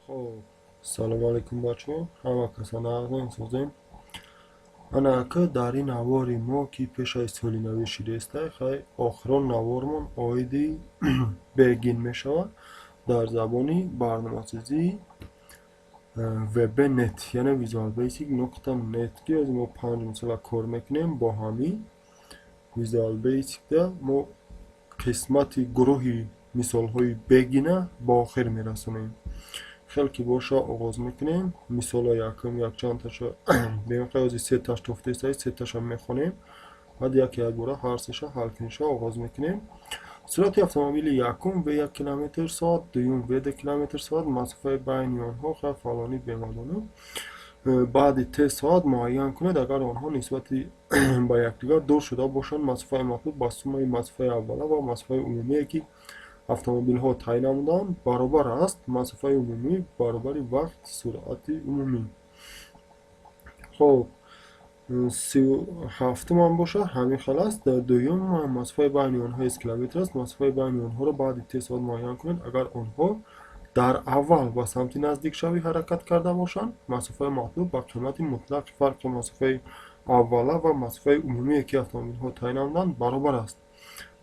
خب سلام علیکم بچه ها همه کسا نقدین سوزیم انا که در این نواری ما که پیش از سالی نوی شیرسته خیلی آخران نوارمون آیدی بگین می شود در زبانی برنامه‌سازی وب نت یعنی ویژوال بیسیک نقطه نت که از ما 5 مثلا کار میکنیم با همین ویژوال بیسیک ده ما قسمتی گروهی مثال های بگینه با آخر میرسونیم خیلی که باشه آغاز میکنیم مثال یکم یک چند تاشو بیم قیازی 3 تاش توفته سایی 3 تاش هم میخونیم بعد یک باره هر سهشو حل کنیشو آغاز میکنیم سرعت автомобили якум в 1 км соат дуюм в 2 км соат масофаи байни онҳо хеле фалонӣ бемаълум баъди те соат муайян кунед агар онҳо нисбати ба якдигар дур шуда бошанд масофаи матлуб ба суммаи масофаи аввала ва масофаи умумие ки автомобилҳо тай намуданд баробар аст масофаи умумӣ баробари вақт суръати умумӣ хоб 37 هم باشه همین خل است دوم مسافه بین آنها 1 کیلومتر است مسافه بین آنها را بعد 3 ساعت معین کنید اگر آنها در اول با سمت نزدیک شوی حرکت کرده باشند مسافه مطلوب با قیمت مطلق فرق مسافه اوله و مسافه عمومی که اتومبیل ها تعیین نمودند برابر است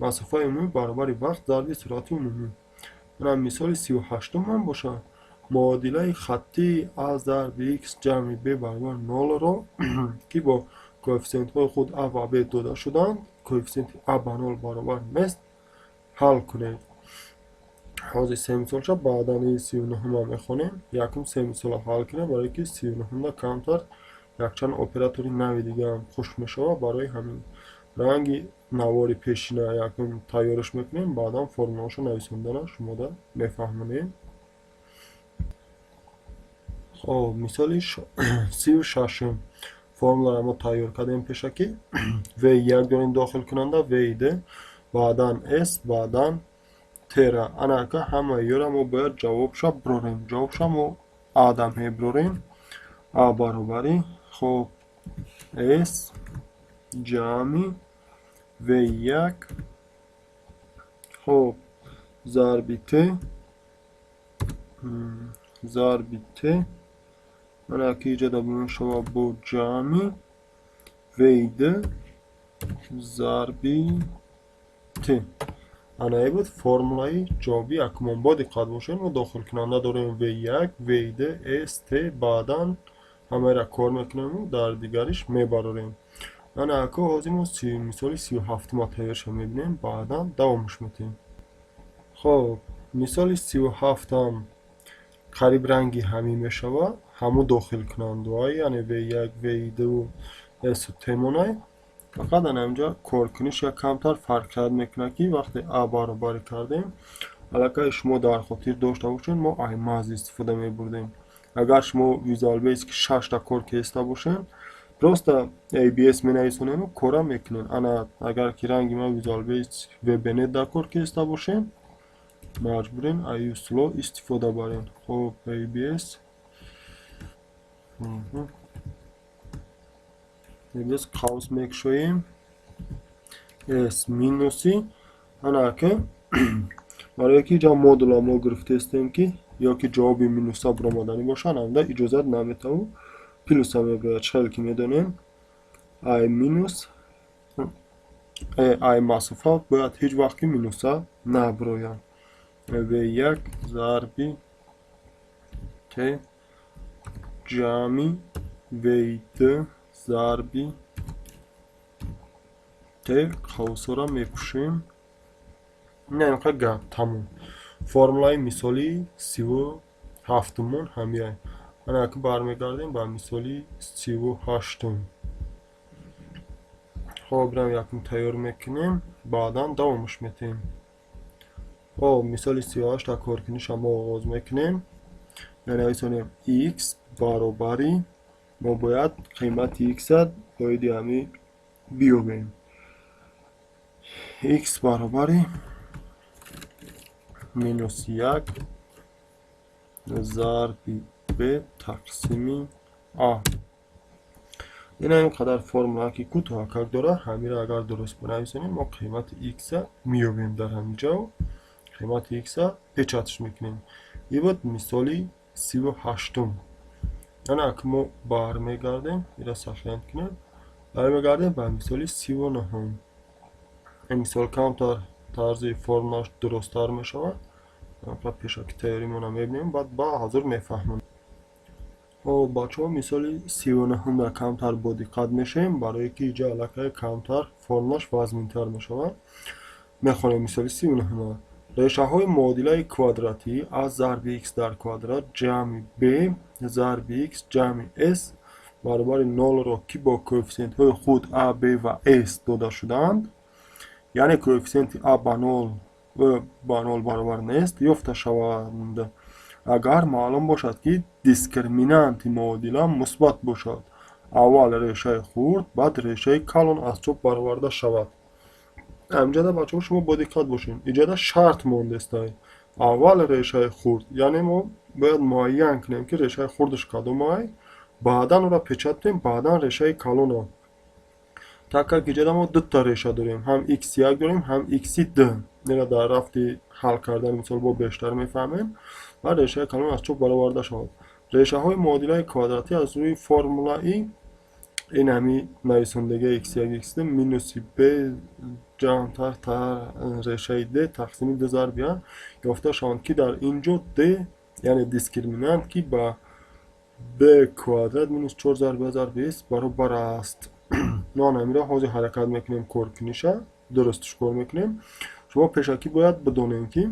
مسافه عمومی برابر وقت ضرب سرعت عمومی مثال 38 هم باشه معادله خطی A ضرب X جمع B برابر 0 را که با کوفیسینت های خود A و B داده شدند کوفیسینت A به 0 برابر نیست حل کنید حاضر 3 مثال شد بعدا 39 هم میخونیم یکم 3 مثال حل کنیم برای که 39 کمتر یک چند اپراتوری نوی دیگه هم خوش میشه برای همین رنگ نواری پیشینه یکم تیارش میکنیم بعدا فرمولاشو نویسوندن شما ده میفهمونیم خب مثال 36 فرمولا را ما تیار کردیم پیشکی و یک داریم داخل کننده و ایده بعدا اس بعدا تیرا انا که همه یورا ما باید جوابشا بروریم جوابشا ما آدم هی بروریم آ برابری خب اس جمعی و یک خب ضربی ت من که ایجاد بیم شما با جمعی ویده ضربی ت انا بود فرمولای جوابی اکمان با دقت باشین و داخل کننده داریم و یک ویده اس ت بعدا همه را کار میکنیم در دیگرش میبراریم انا که حاضیم و مثال 37 ما تیارش میبینیم بعدا دوامش میتیم خب مثال 37 هم قریب رنگی همین میشود همو داخل کننده های یعنی و یک ویده و اس و تمونه فقط اینجا کار کنیش یک کمتر فرق کرد میکنه که وقتی ا برابر کردیم علاقه شما در خاطر داشته باشین ما ای ماز استفاده میبردیم اگر شما ویژوال بیسیک 6 تا کار کشیده باشین просто ABS می نویسونین و کارا میکنین انا اگر که رنگ ما ویژوال بیسیک و بنت در کار کشیده باشین مجبورین ایو سلو استفاده برین خب ABS ABS قوس میکشویم اس مینوسی انا که برای که جا مدل ما گرفته استیم که یا که جواب مینوس ها برآمدنی باشن هم ده اجازت نمیده و پلوس هم باید چهل که میدونیم ای مینوس ای مسافه باید هیچ وقتی مینوس ها نبرایم و یک ضربی ت جمعی ویده ضربی ت قوسا را میکشیم نه اینقدر گپ تموم فرمولای مثالی 37 مون همیه انا که برمیگردیم با مثالی 38 خب برم یکم تیار میکنیم بعدا دوامش میتیم خب مثالی 38 تا کار کنیش هم آغاز میکنیم یعنی ایسانیم x برابری ما باید قیمت x باید همی بیوبیم x برابری مینوس یک ضربی ب تقسیمی آ این اینقدر فرمولا که کوتاه کار داره همین را اگر درست بنویسیم ما قیمت x میوبیم در همینجا قیمت x پیچاتش میکنیم این بود مثالی 38 یعنی اگه ما برمیگردیم ایرا سخیان کنیم برمیگردیم به مثال 39 این مثال کمتر طرز فرمش درست‌تر میشود پیشکی تئوریمون هم میبینیم بعد با حاضر میفهمیم خب بچه‌ها مثال 39 را کمتر با دقت میشیم برای که اینجا علاقه کمتر فرمش وزن‌تر میشود میخونیم مثال 39 ریشه های معادله کوادراتی از ضرب x در کوادرات جمع b ضرب x جمع s برابر 0 را که با کوفیسینت های خود a b و s داده شدند یعنی کوفیسینت a با 0 و با 0 برابر نیست یافته شوند اگر معلوم باشد که دیسکریمینانت معادله مثبت باشد اول ریشه خرد بعد ریشه کلان از چوب برآورده شود اینجا بچه ها شما با دقت باشین اینجا شرط مانده است اول ریشه خرد یعنی ما باید معین کنیم که ریشه خردش کدوم ای بعدا اون را پیچت کنیم بعدا ریشه کلان تا که اینجا ما دو تا ریشه داریم هم x1 داریم هم x2 اینا در رفت حل کردن مثال با بیشتر میفهمیم و ریشه کلان از چوب برآورده شود ریشه های معادله کوادراتی از روی فرمولا این همی نویسندگی x1 x2 مینوس b جمع تا ریشه d تقسیم 2 ضرب یافته شوند که در اینجا d یعنی دیسکریمینانت که با b کوادرات مینوس 4 ضرب s برابر است ما نمیره حاضر حرکت میکنیم کورکنیشه درستش کار میکنیم شما پیشکی باید بدونیم که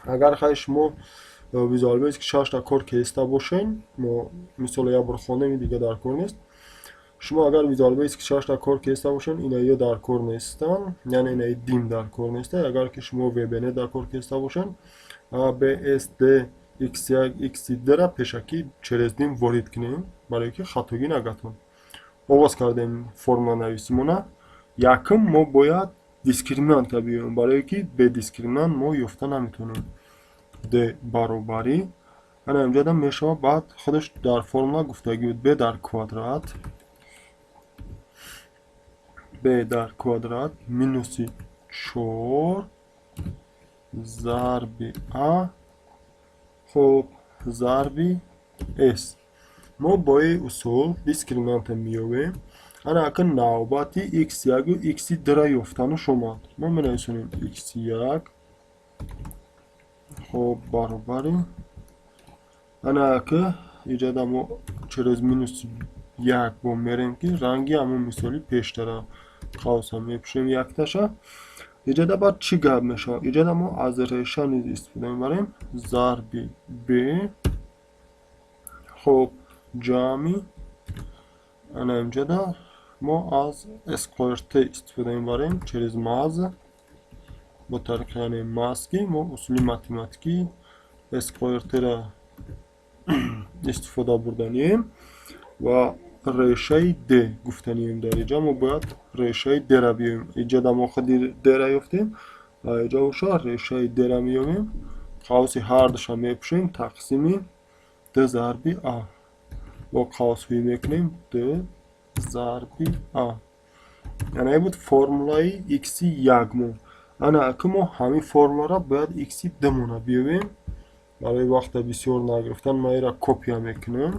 اگر خیلی شما ویزوال بیس که 6 تا کار کیسته باشین ما مثال یا برخونه دیگه در کار نیست شما اگر ویزوال بیس که 6 تا کار کیسته باشین اینا یا در کار نیستن یعنی اینا دیم در کار نیسته اگر که شما وبن در کار کیسته باشین b s d x1 x2 را پیشکی چرز دیم وارد کنیم برای که خطاگی نگتون آغاز کردیم فرمولا نویسیمونه یکم ما باید دیسکریمینانت بیاریم برای که به دیسکریمینانت ما یافته نمیتونیم د برابری انا اینجا میشه بعد خودش در فرمولا گفتگی بود b در کوادرات b در کوادرات مینوس 4 ضرب a خب ضرب s ما با این اصول دیسکریمینانت میابیم انا اکن نوبتی x1 و x2 را یافتن شما ما منویسیم x1 خب برابر انا اکه اینجا ما چرز مینوس 1 با میریم که رنگی همون مثالی پیشتره خواست هم میپشیم یک تشه اینجا باید چی گب میشه اینجا ما از ریشه نیز استفاده میبریم ضرب b خب جمعی انا اینجا ما از اسکوارت استفاده میبریم چرز ماز با طریق یعنی ماسکی ما اصولی ماتماتیکی اسکوارت را استفاده بردنیم و ریشه د گفتنیم در اینجا ما باید ریشه د را بیاریم اینجا ما خودی د را یافتیم و اینجا اوشا ریشه د را میاریم قوس هر دوش هم میپشیم تقسیم د ضرب a با قوس هی میکنیم د ضرب a یعنی این بود فرمولای x یک مون انا اکه ما همین فرمولا را باید x دمونه بیاریم برای وقت بسیار نگرفتن ما این را کپی میکنیم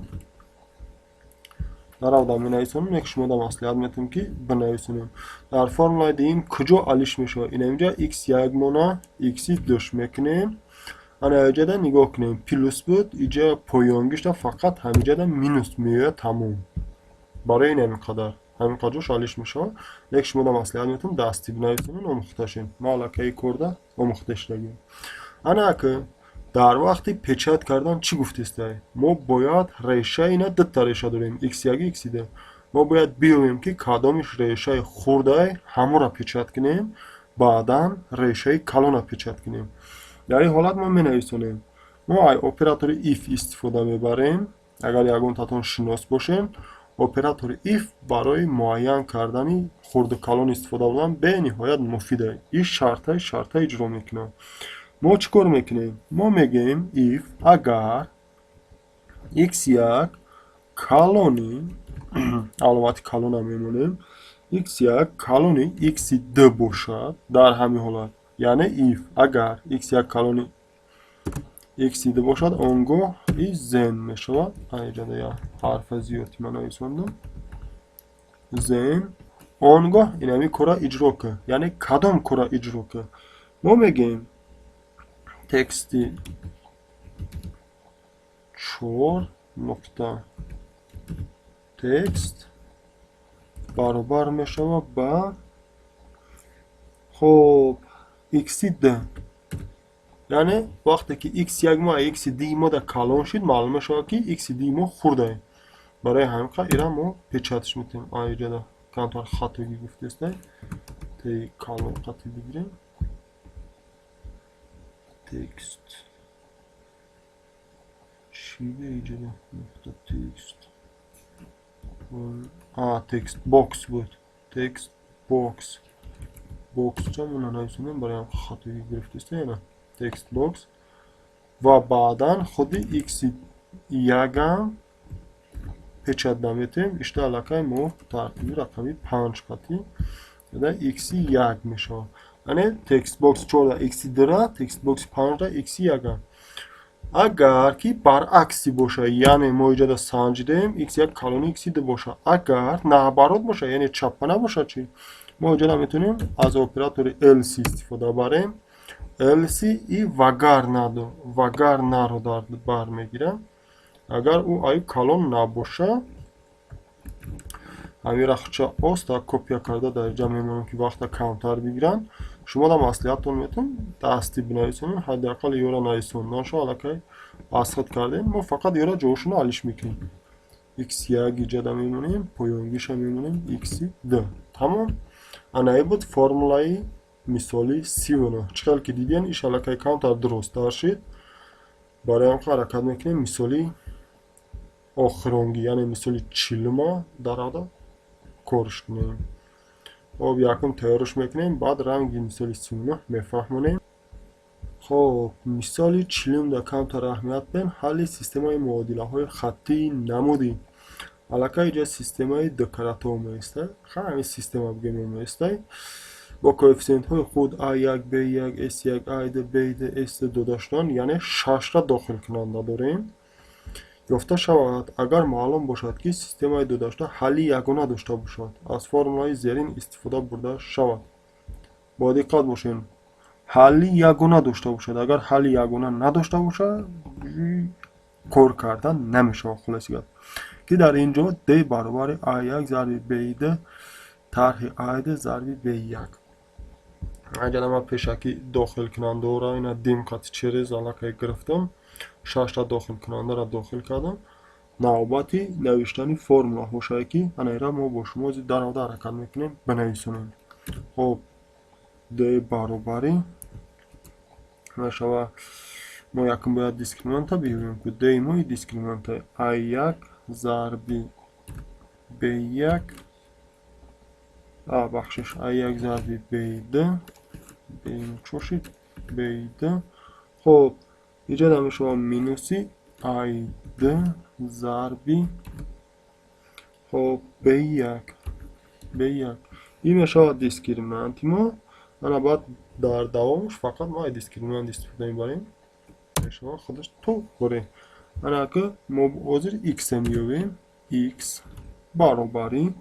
در آدم نویسونیم یک شما دا مسئولیت میتونیم که بنویسونیم در فرمولای دیم کجا علیش میشه این اینجا x یک مونه x دوش میکنیم انا اینجا دا نگاه کنیم پلوس بود اینجا پایانگیش دا فقط همینجا دا مینوس میوه تموم برای این همینقدر همینقدرش علیش میشه یک شما دا مسئولیت میتونیم دستی بنویسونیم و مختشیم ما علاقه کرده و مختش لگیم انا که در وقتی پیچت کردن چی گفتیست ما باید ریشه اینا دو تا ریشه داریم x1 x2 ما باید بیایم که کدامش ریشه خورده همه را پیچت کنیم بعدا ریشه کلان را پیچت کنیم در این حالت ما می نویسونیم ما اپراتور if استفاده میبریم اگر یکون تاتون شناس باشین اپراتور if برای معین کردن خورد کلان استفاده بودن به نهایت مفیده این شرط اجرا میکنه ما چیکار میکنیم ما میگیم if اگر x1 کلونی علامت کلون هم میمونیم x1 کلونی x2 باشد در همین حالت یعنی if اگر x1 کلونی x ده باشد آنگاه این زن می شود. اینجا یا حرف زیادی من نویساندم. زن آنگاه این همی کره اجرا که، یعنی کدام کره اجرا که ما میگیم تکستی 4 نقطه تکست برابر می شود با خب x ده، یعنی وقتی که x یک ما x دی ما در کلان شد معلومه شد که x دی ما خورده. برای همین ایران ما پیچاتش میتونیم اینجا در کنترل خط گفته است تی کلان خطی بگیریم تکست چی به اینجا نقطه تکست تکست باکس بود، تکست باکس چه مونه نویسونیم برای هم خطی گرفته است نه تکست باکس و بعدا خودی x یکم پیچت دمیتیم اشته علاقه ما ترتیبی رقمی 5 قطعی در x یک میشه. یعنی تکست باکس 4 x داره، تکست باکس 5 در x یکم. اگر که برعکسی باشه یعنی ما اینجا سنجیدیم x یک کلون x ده باشه، اگر نبرات باشه یعنی چپ نباشه چی ما اینجا میتونیم از اپراتور else استفاده بریم. else ای وگر نه رو در بر میگیرم. اگر او ای کلون نباشه همین رخچه آستا کپیا کرده در اینجا میمونیم که وقتا کانتر بگیرن شما در مسئولیتتون میتون دستی بنویسونین حداقل یورا نویسوندن شو علاقه اسخط کردیم ما فقط یورا جوشون حلش میکنیم x یک اینجا در میمونیم پایانگیش میمونیم x ده. تمام. انا بود فرمولای مثالی 39 چقدر که دیدین ایش علاقه کانتر درست دار شد. برای هم حرکت میکنیم مثالی آخرانگی یعنی مثالی 40 در آده کارش کنیم. خب یکم تیارش میکنیم بعد رنگی مثالی 39 میفهمونیم. خب مثالی 40 در کمتر اهمیت بین حل سیستم های معادله های خطی نمودی. علاقه اینجا سیستم های دکراتو میسته همین سیستم ها بگیم میسته با کوفیسینت های خود a1 b1 s1 a1 b1 s2 داشتن یعنی 6 را داخل کننده داریم. گفته شود اگر معلوم باشد که سیستم های دو داشته حلی یگانه داشته باشد از فرمولای زیرین استفاده برده شود. با دقت باشین حلی یگانه داشته باشد. اگر حلی یگانه نداشته باشد کار کردن نمیشه. خلاصیت که در اینجا d برابر a1 ضرب b2 طرح a2 ضرب b1 اینجا من پیشکی داخل کننده را اینا دقت چریز علاقه گرفتم 6 تا داخل کننده را داخل کردم. نوبتی نوشتن فرمولا باشه که انیرا ما با شما در آده حرکت میکنیم بنویسونیم. خب د برابری میشه ما یکم باید دیسکریمنت بیاریم که د ما دیسکریمنت a1 ضرب b1 بخشش a1 ضرب b2 چوشید b2. خب اینجا دم شما مینوسی a2 ضرب خب b1 این میشه دیسکریمنت ما. انا باید در دوامش فقط ما دیسکریمنت استفاده میبریم میشه خودش تو بره. انا که ما بازر x میویم x برابری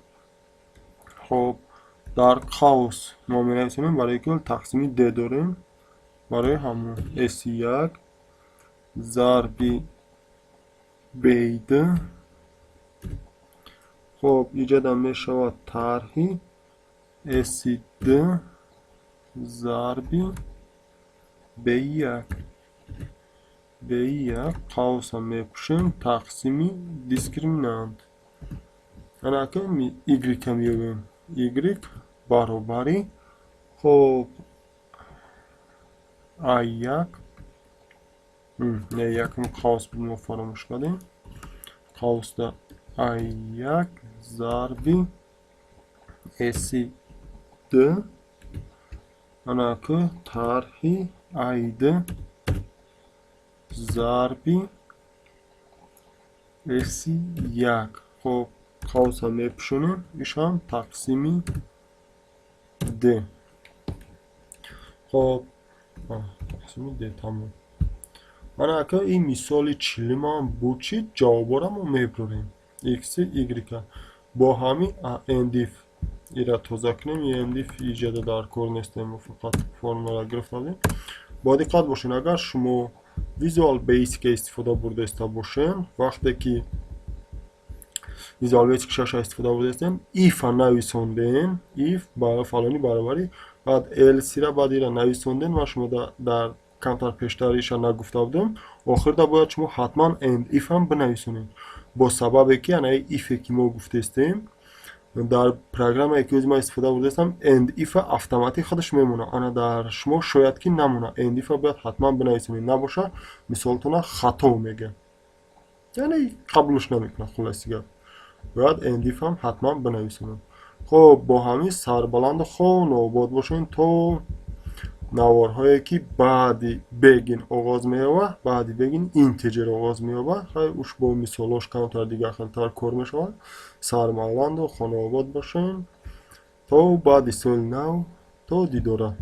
خب در قوس ما مینویسیم برای کل تقسیمی د داریم برای همون s1 ضرب b2 خب ایجاد میشود طرحی s2 ضرب b1 قوس هم میپوشیم تقسیمی دیسکریمنانت انا که y کم یویم y برابری خب a1 نه یکم قوس بدیم و فراموش کردیم قوس در a1 ضرب s2 انا که طرحی a2 ضرب s1 خب قوس هم میپشونیم ایشان تقسیمی د خب تقسیمی د تمام. анака ин мисоли чилимам бучи ҷавобораму мебурем x y бо ҳами endif ира тоза кунем endif иҷода дар кор нестем фақат формула гирифтавем бо диққат бошед агар шумо Visual Basic истифода бурдаиста бошен вақте ки Visual Basic 6 истифода бурдаистем if-а нависонден if ба фалони баробари баъд else-ра баъд ира нависонден ва шумо дар камтар пештариша нагуфта будем охирда бояд шумо ҳатман end if-ам бинависонед бо сабабе ки анаи if-е ки мо гуфтаистем дар программае ки ӯзи ман истифода бурдаистам end if-а автоматик худаш мемона ана дар шумо шояд ки намона end if-а бояд ҳатман бинависонед набоша мисолтона хато мега яъне қабулш намекунад хулоси гап бояд end if-ам ҳатман бинависонед хоб бо ҳамин сарбаланду хонобод бошен то наворҳое ки баъди бегин оғоз меёбад баъди бегин интеҷер оғоз меёбад хай уш бо мисолош камтар дигар хелтар кор мешавад сарбаланду хонобод бошен то баъди соли нав то дидора.